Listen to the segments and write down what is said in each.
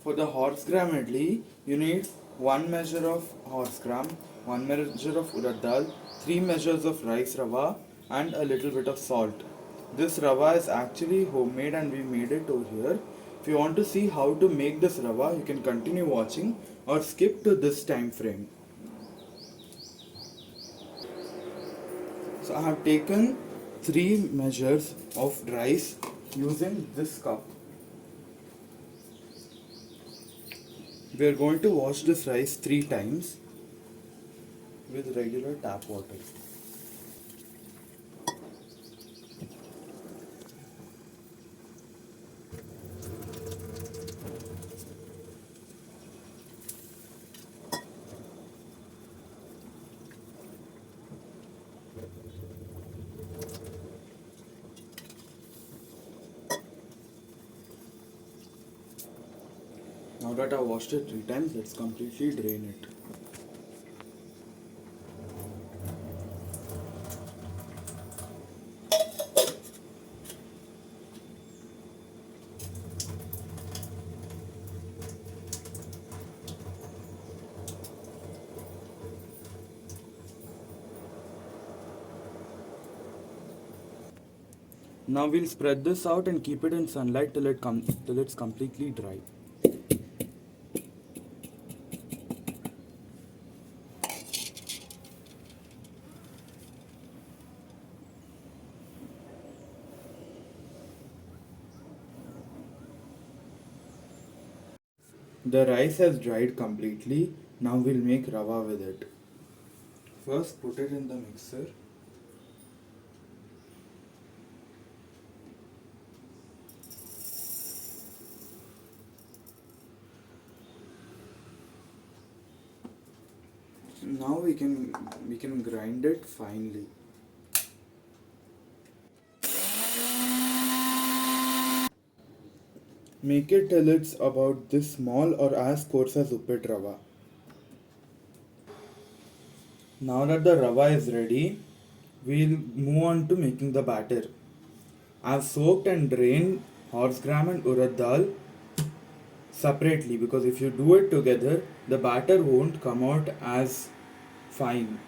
For the horsegram idli, you need 1 measure of horsegram, 1 measure of urad dal, 3 measures of rice rava, and a little bit of salt. This rava is actually homemade and we made it over here. If you want to see how to make this rava, you can continue watching or skip to this time frame. So I have taken 3 measures of rice using this cup. We are going to wash this rice 3 times with regular tap water. Now that I washed it 3 times, let's completely drain it. Now we'll spread this out and keep it in sunlight till it's completely dry. The rice has dried completely. Now we'll make rava with it. First put it in the mixer. Now we can grind it finely. Make it till it's about this small or as coarse as uppit rava. Now that the rava is ready, we'll move on to making the batter. I've soaked and drained horsegram and urad dal separately because if you do it together, the batter won't come out as fine.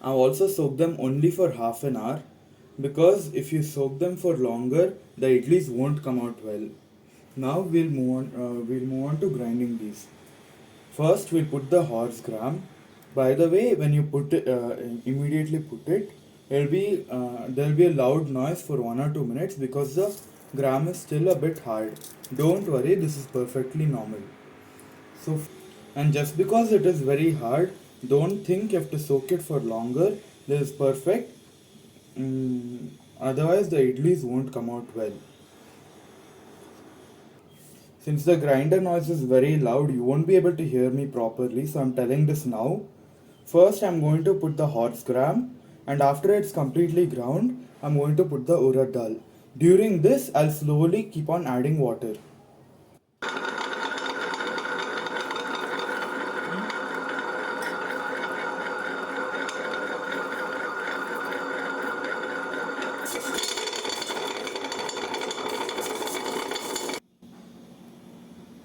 I've also soaked them only for half an hour because if you soak them for longer, the idlis won't come out well. Now we'll move on to grinding these. First, we'll put the horsegram. By the way, when you put it, immediately put it, there'll be a loud noise for 1 or 2 minutes because the gram is still a bit hard. Don't worry, this is perfectly normal. So, and just because it is very hard, don't think you have to soak it for longer. This is perfect. Otherwise, the idlis won't come out well. Since the grinder noise is very loud, you won't be able to hear me properly, so I'm telling this now. First, I'm going to put the horsegram, and after it's completely ground, I'm going to put the urad dal. During this, I'll slowly keep on adding water.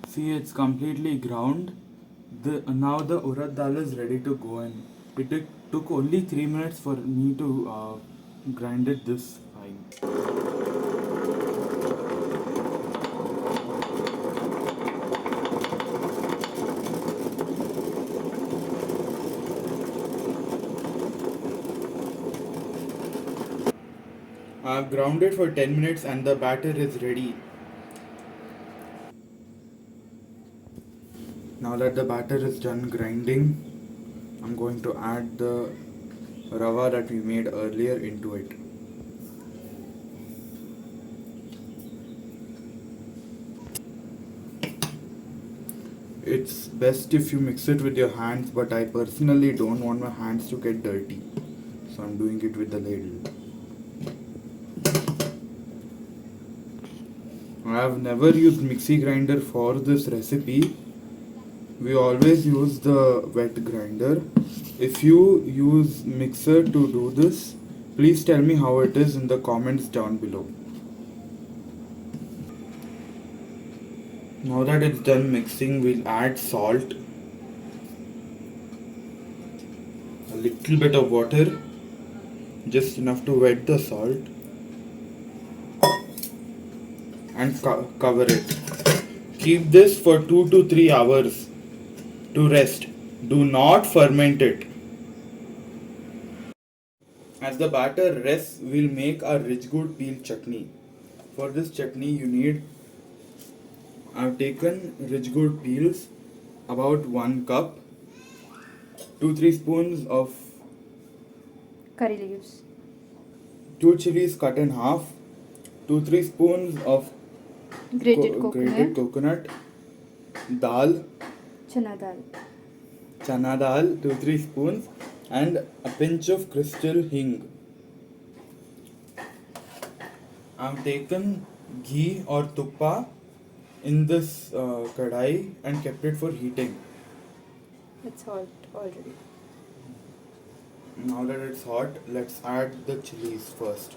See, it's completely ground. Now the urad dal is ready to go in. It took only 3 minutes for me to grind it this fine. I've ground it for 10 minutes and the batter is ready. Now that the batter is done grinding, I'm going to add the rava that we made earlier into it. It's best if you mix it with your hands, but I personally don't want my hands to get dirty, so I'm doing it with the ladle. I have never used mixie grinder for this recipe. We always use the wet grinder. If you use mixer to do this, please tell me how it is in the comments down below. Now that it's done mixing, we'll add salt, a little bit of water, just enough to wet the salt, and cover it. Keep this for 2 to 3 hours to rest. Do not ferment it. As the batter rests, we'll make our ridgegourd peel chutney. For this chutney, I've taken ridgegourd peels, about 1 cup, 2-3 spoons of curry leaves, 2 chilies cut in half, 2-3 spoons of grated coconut, dal, chana dal, 2-3 spoons, and a pinch of crystal hing. I've taken ghee or tuppa in this kadai and kept it for heating. It's hot already. Now that it's hot, let's add the chilies first.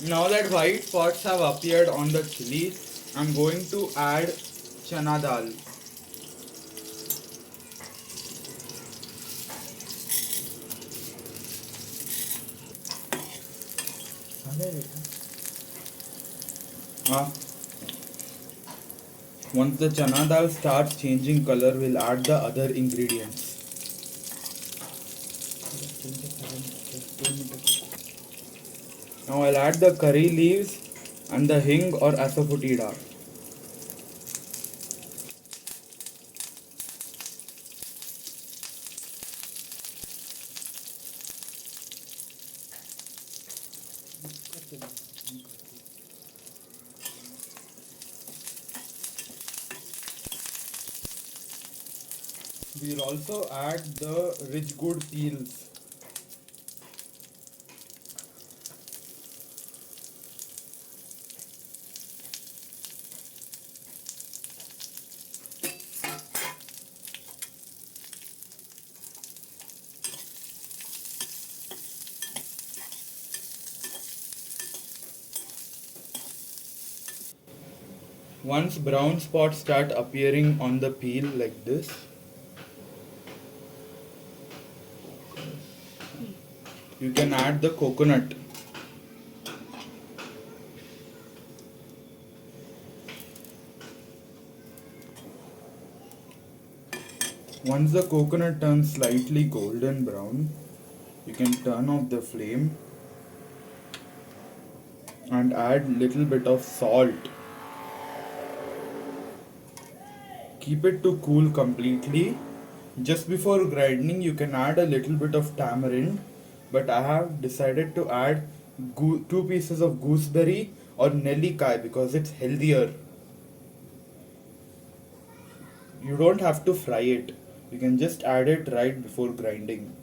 Now that white spots have appeared on the chili, I'm going to add chana dal. Once the chana dal starts changing color, we'll add the other ingredients. Now I'll add the curry leaves and the hing or asafoetida. We'll also add the ridgegourd peels. Once brown spots start appearing on the peel like this, you can add the coconut. Once the coconut turns slightly golden brown, you can turn off the flame and add little bit of salt. Keep it to cool completely. Just before grinding, you can add a little bit of tamarind, but I have decided to add 2 pieces of gooseberry or nellikai because it's healthier. You don't have to fry it. You can just add it right before grinding.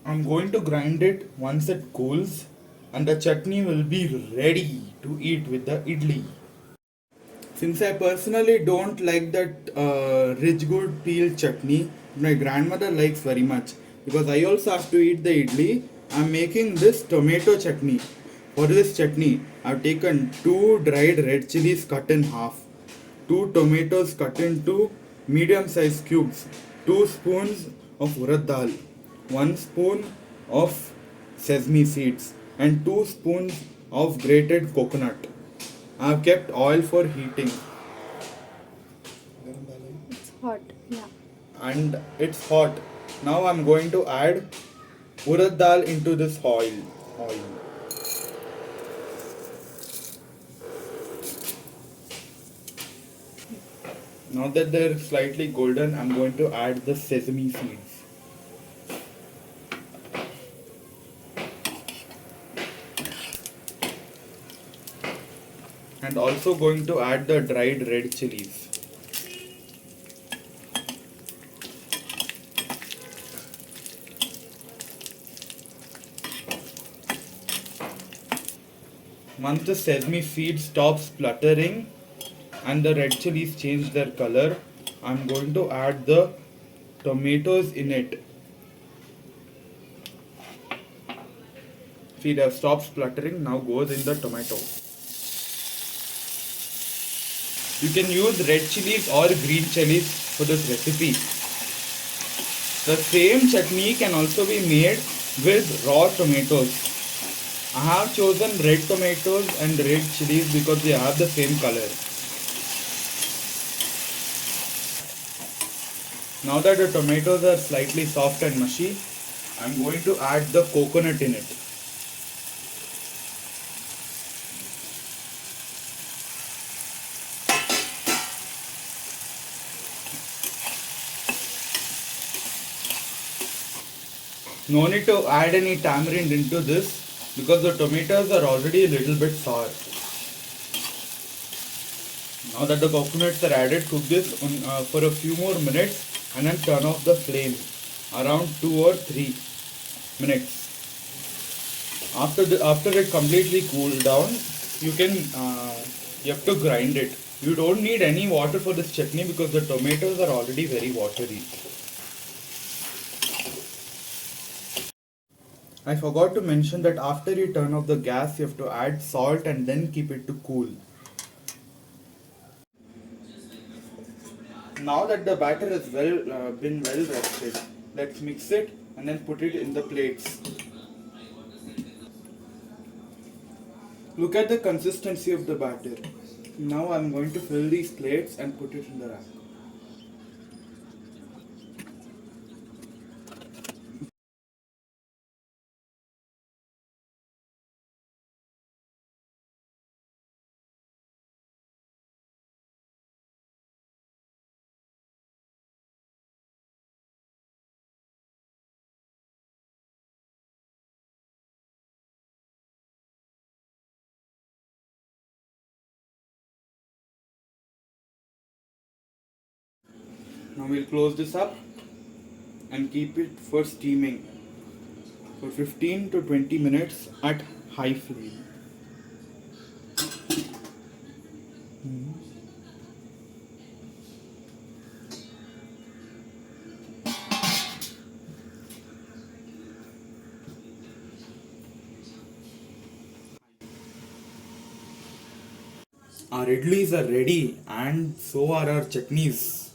I'm going to grind it once it cools, and the chutney will be ready to eat with the idli. Since I personally don't like that ridgegourd peel chutney, my grandmother likes very much because I also have to eat the idli. I'm making this tomato chutney. For this chutney, I've taken 2 dried red chilies cut in half, 2 tomatoes cut into medium sized cubes, 2 spoons of urad dal, 1 spoon of sesame seeds, and 2 spoons of grated coconut. I have kept oil for heating. It's hot, yeah. And it's hot. Now I'm going to add urad dal into this oil. Now that they're slightly golden, I'm going to add the sesame seeds. And also going to add the dried red chilies. Once the sesame seeds stop spluttering and the red chilies change their color, I'm going to add the tomatoes in it. See, they have stopped spluttering. Now goes in the tomato. You can use red chilies or green chilies for this recipe. The same chutney can also be made with raw tomatoes. I have chosen red tomatoes and red chilies because they have the same color. Now that the tomatoes are slightly soft and mushy, I'm going to add the coconut in it. No need to add any tamarind into this because the tomatoes are already a little bit sour. Now that the coconuts are added, cook this for a few more minutes and then turn off the flame around 2 or 3 minutes. After it completely cooled down, you have to grind it. You don't need any water for this chutney because the tomatoes are already very watery. I forgot to mention that after you turn off the gas, you have to add salt and then keep it to cool. Now that the batter has been well rested, let's mix it and then put it in the plates. Look at the consistency of the batter. Now I'm going to fill these plates and put it in the rack. Now we'll close this up and keep it for steaming for 15 to 20 minutes at high flame. Our idlis are ready and so are our chutneys.